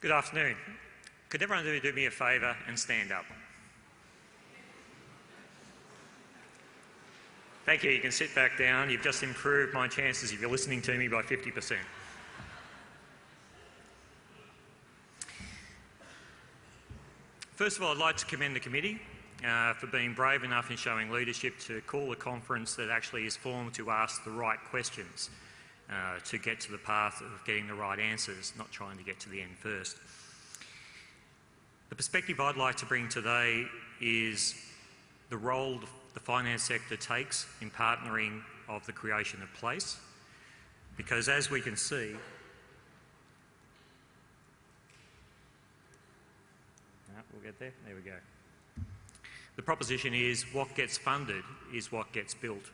Good afternoon. Could everyone do me a favour and stand up? Thank you. You can sit back down. You've just improved my chances if you're listening to me by 50%. First of all, I'd like to commend the committee for being brave enough in showing leadership to call a conference that actually is formed to ask the right questions, to get to the path of getting the right answers, not trying to get to the end first. The perspective I'd like to bring today is the role the finance sector takes in partnering of the creation of place, because as we can see, we'll get there, there we go. The proposition is what gets funded is what gets built.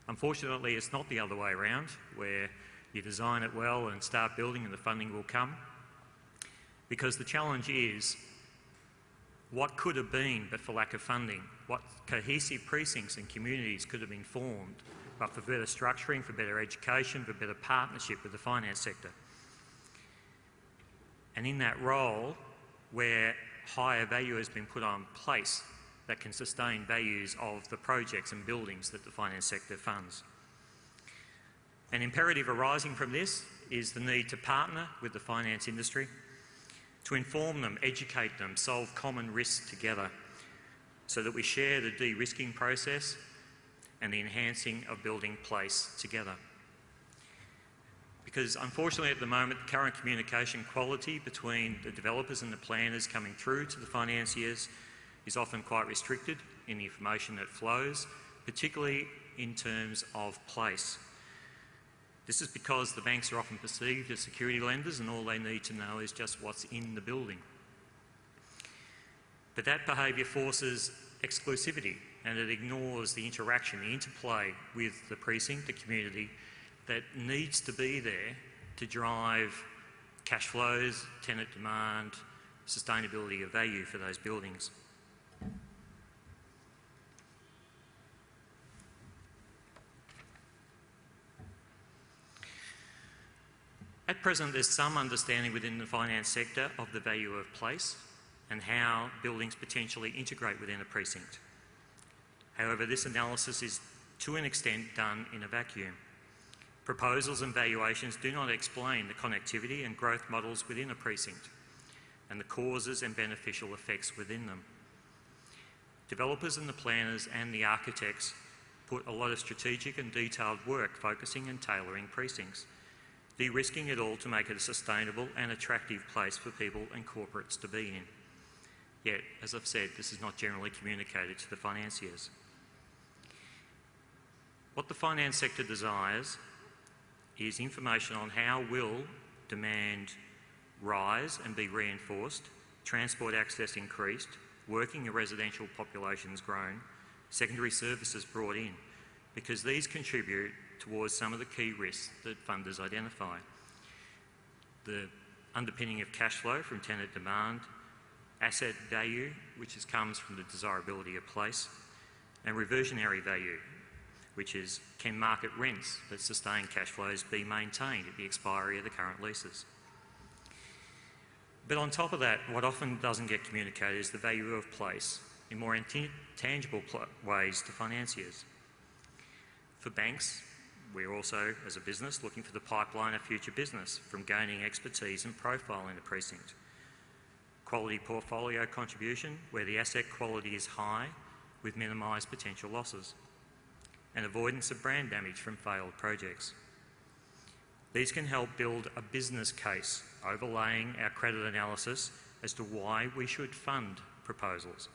Unfortunately, it's not the other way around, where you design it well and start building and the funding will come, because the challenge is what could have been but for lack of funding, what cohesive precincts and communities could have been formed but for better structuring, for better education, for better partnership with the finance sector. And in that role, where higher value has been put on place that can sustain values of the projects and buildings that the finance sector funds. An imperative arising from this is the need to partner with the finance industry, to inform them, educate them, solve common risks together, so that we share the de-risking process and the enhancing of building place together. Because unfortunately at the moment, the current communication quality between the developers and the planners coming through to the financiers is often quite restricted in the information that flows, particularly in terms of place. This is because the banks are often perceived as security lenders and all they need to know is just what's in the building. But that behaviour forces exclusivity and it ignores the interaction, the interplay with the precinct, the community, that needs to be there to drive cash flows, tenant demand, sustainability of value for those buildings. At present, there's some understanding within the finance sector of the value of place and how buildings potentially integrate within a precinct. However, this analysis is to an extent done in a vacuum. Proposals and valuations do not explain the connectivity and growth models within a precinct and the causes and beneficial effects within them. Developers and the planners and the architects put a lot of strategic and detailed work focusing and tailoring precincts, de-risking it all to make it a sustainable and attractive place for people and corporates to be in. Yet, as I've said, this is not generally communicated to the financiers. What the finance sector desires is information on how will demand rise and be reinforced, transport access increased, working and residential populations grown, secondary services brought in, because these contribute towards some of the key risks that funders identify. The underpinning of cash flow from tenant demand, asset value, which comes from the desirability of place, and reversionary value, which is can market rents that sustain cash flows be maintained at the expiry of the current leases. But on top of that, what often doesn't get communicated is the value of place in more tangible ways to financiers. For banks, we're also, as a business, looking for the pipeline of future business from gaining expertise and profile in the precinct. Quality portfolio contribution, where the asset quality is high with minimised potential losses. And avoidance of brand damage from failed projects. These can help build a business case overlaying our credit analysis as to why we should fund proposals.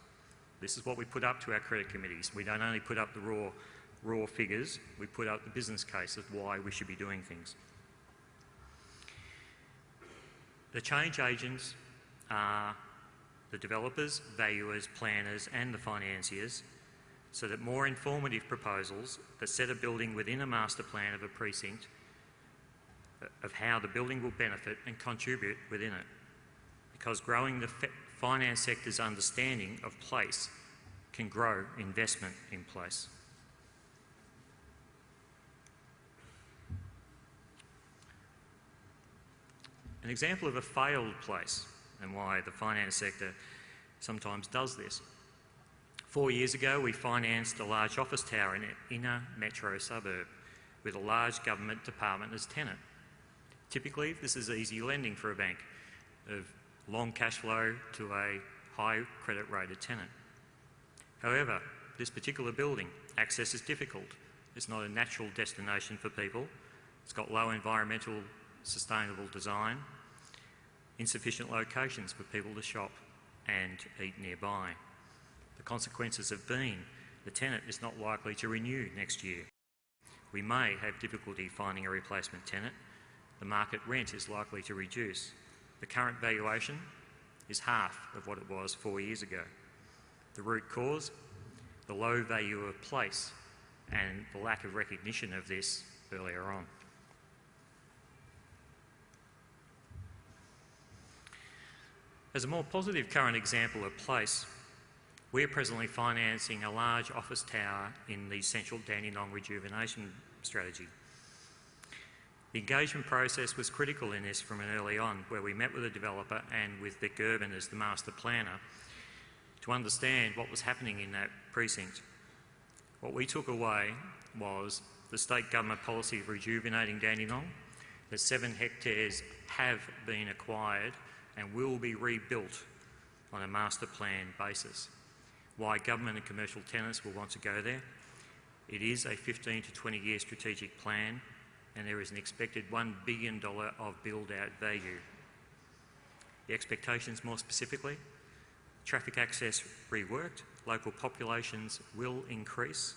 This is what we put up to our credit committees. We don't only put up the raw figures, we put up the business case of why we should be doing things. The change agents are the developers, valuers, planners and the financiers, so that more informative proposals that set a building within a master plan of a precinct of how the building will benefit and contribute within it. Because growing the finance sector's understanding of place can grow investment in place. An example of a failed place and why the finance sector sometimes does this. 4 years ago, we financed a large office tower in an inner metro suburb with a large government department as tenant. Typically, this is easy lending for a bank, of long cash flow to a high credit rated tenant. However, this particular building, access is difficult. It's not a natural destination for people. It's got low environmental sustainable design, insufficient locations for people to shop and eat nearby. The consequences have been the tenant is not likely to renew next year. We may have difficulty finding a replacement tenant. The market rent is likely to reduce. The current valuation is half of what it was 4 years ago. The root cause? The low value of place and the lack of recognition of this earlier on. As a more positive current example of place, we are presently financing a large office tower in the central Dandenong rejuvenation strategy. The engagement process was critical in this from early on, where we met with the developer and with Vic Urban as the master planner to understand what was happening in that precinct. What we took away was the state government policy of rejuvenating Dandenong, that 7 hectares have been acquired and will be rebuilt on a master plan basis. Why government and commercial tenants will want to go there? It is a 15 to 20 year strategic plan, and there is an expected $1 billion of build-out value. The expectations more specifically, traffic access reworked, local populations will increase,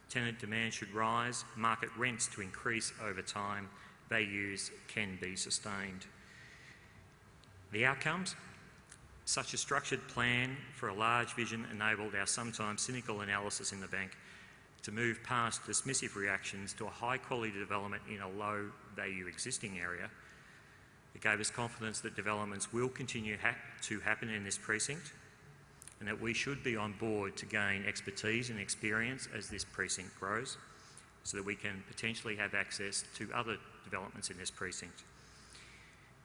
tenant demand should rise, market rents to increase over time, values can be sustained. The outcomes? Such a structured plan for a large vision enabled our sometimes cynical analysis in the bank to move past dismissive reactions to a high quality development in a low value existing area. It gave us confidence that developments will continue to happen in this precinct and that we should be on board to gain expertise and experience as this precinct grows so that we can potentially have access to other developments in this precinct.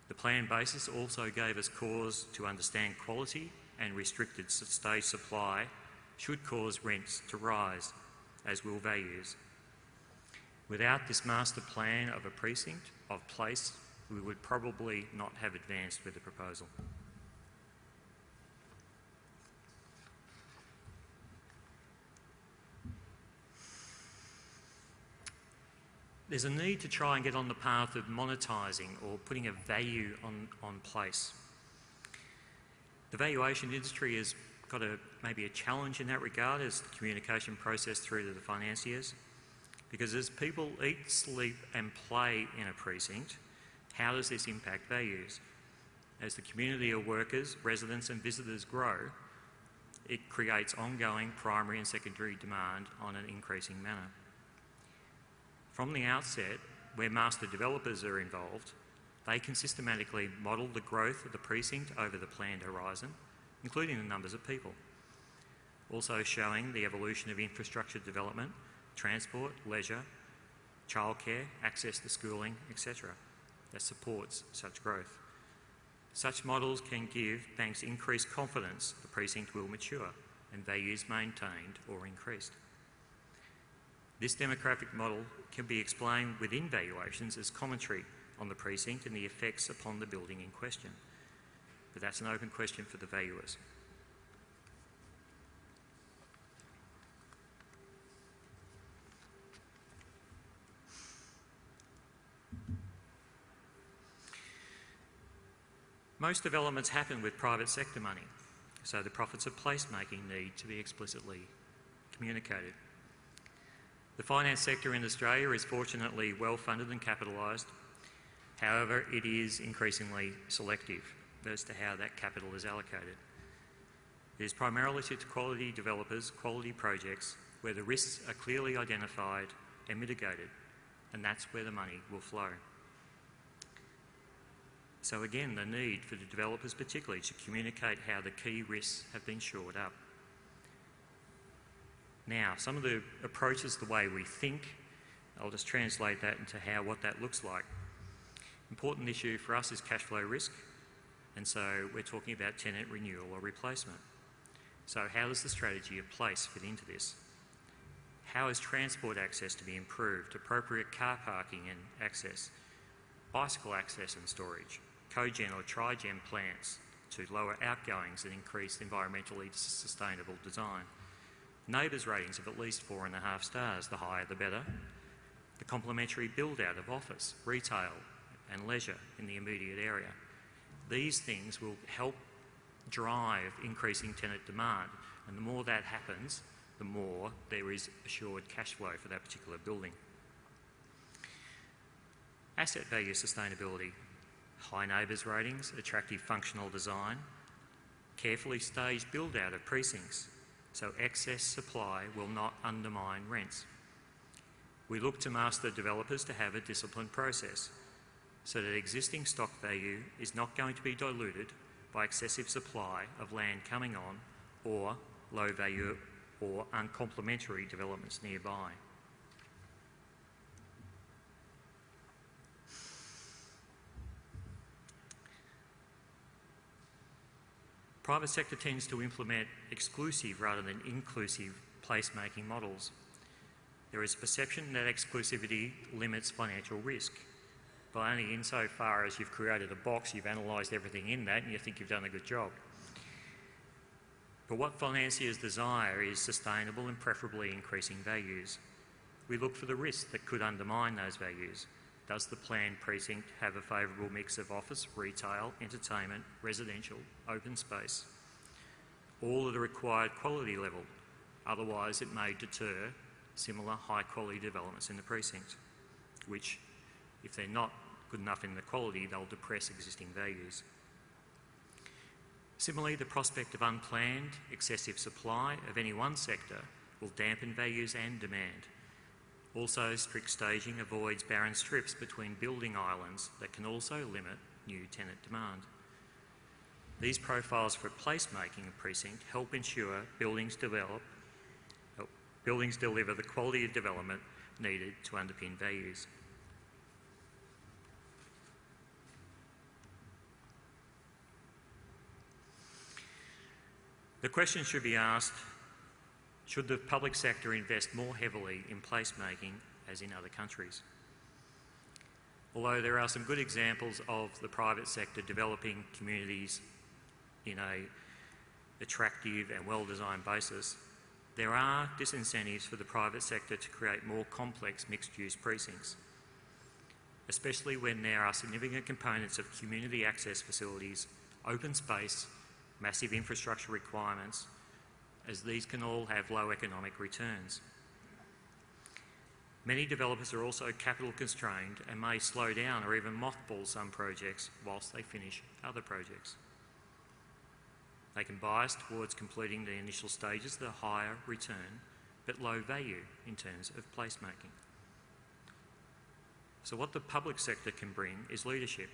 The plan basis also gave us cause to understand quality and restricted stage supply should cause rents to rise, as will values. Without this master plan of a precinct, of place, we would probably not have advanced with the proposal. There's a need to try and get on the path of monetising or putting a value on place. The valuation industry has got maybe a challenge in that regard as the communication process through to the financiers, because as people eat, sleep and play in a precinct, how does this impact values? As the community of workers, residents and visitors grow, it creates ongoing primary and secondary demand on an increasing manner. From the outset, where master developers are involved, they can systematically model the growth of the precinct over the planned horizon, including the numbers of people. Also showing the evolution of infrastructure development, transport, leisure, childcare, access to schooling, etc. that supports such growth. Such models can give banks increased confidence the precinct will mature and values maintained or increased. This demographic model can be explained within valuations as commentary on the precinct and the effects upon the building in question. But that's an open question for the valuers. Most developments happen with private sector money, so the profits of placemaking need to be explicitly communicated. The finance sector in Australia is fortunately well funded and capitalised. However, it is increasingly selective as to how that capital is allocated. It is primarily to quality developers, quality projects, where the risks are clearly identified and mitigated, and that's where the money will flow. So again, the need for the developers particularly to communicate how the key risks have been shored up. Now, some of the approaches, the way we think, I'll just translate that into what that looks like. Important issue for us is cash flow risk, and so we're talking about tenant renewal or replacement. So how does the strategy of place fit into this? How is transport access to be improved, appropriate car parking and access, bicycle access and storage, cogen or trigen plants to lower outgoings and increase environmentally sustainable design, neighbours ratings of at least 4.5 stars, the higher the better, the complementary build-out of office, retail and leisure in the immediate area. These things will help drive increasing tenant demand, and the more that happens, the more there is assured cash flow for that particular building. Asset value sustainability, high neighbours ratings, attractive functional design, carefully staged build-out of precincts, so excess supply will not undermine rents. We look to master developers to have a disciplined process so that existing stock value is not going to be diluted by excessive supply of land coming on or low value or uncomplementary developments nearby. Private sector tends to implement exclusive rather than inclusive placemaking models. There is a perception that exclusivity limits financial risk, but only insofar as you've created a box, you've analysed everything in that and you think you've done a good job. But what financiers desire is sustainable and preferably increasing values. We look for the risks that could undermine those values. Does the planned precinct have a favourable mix of office, retail, entertainment, residential, open space? All of the required quality level, otherwise it may deter similar high quality developments in the precinct, which, if they're not good enough in the quality, they'll depress existing values. Similarly, the prospect of unplanned, excessive supply of any one sector will dampen values and demand. Also, strict staging avoids barren strips between building islands that can also limit new tenant demand. These profiles for placemaking a precinct help ensure buildings deliver the quality of development needed to underpin values. The question should be asked, should the public sector invest more heavily in placemaking as in other countries? Although there are some good examples of the private sector developing communities in an attractive and well-designed basis, there are disincentives for the private sector to create more complex mixed-use precincts, especially when there are significant components of community access facilities, open space, massive infrastructure requirements, as these can all have low economic returns. Many developers are also capital constrained and may slow down or even mothball some projects whilst they finish other projects. They can bias towards completing the initial stages that are higher return but low value in terms of placemaking. So what the public sector can bring is leadership,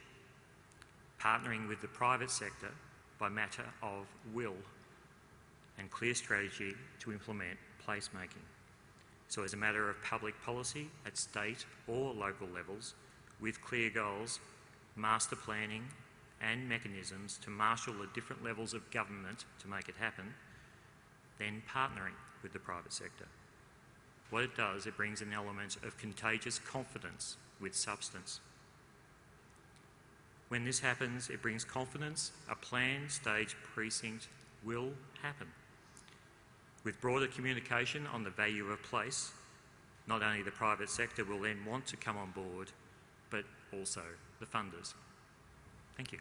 partnering with the private sector by matter of will and clear strategy to implement placemaking. So as a matter of public policy at state or local levels, with clear goals, master planning and mechanisms to marshal the different levels of government to make it happen, then partnering with the private sector. What it does, it brings an element of contagious confidence with substance. When this happens, it brings confidence a planned stage precinct will happen. With broader communication on the value of place, not only the private sector will then want to come on board, but also the funders. Thank you.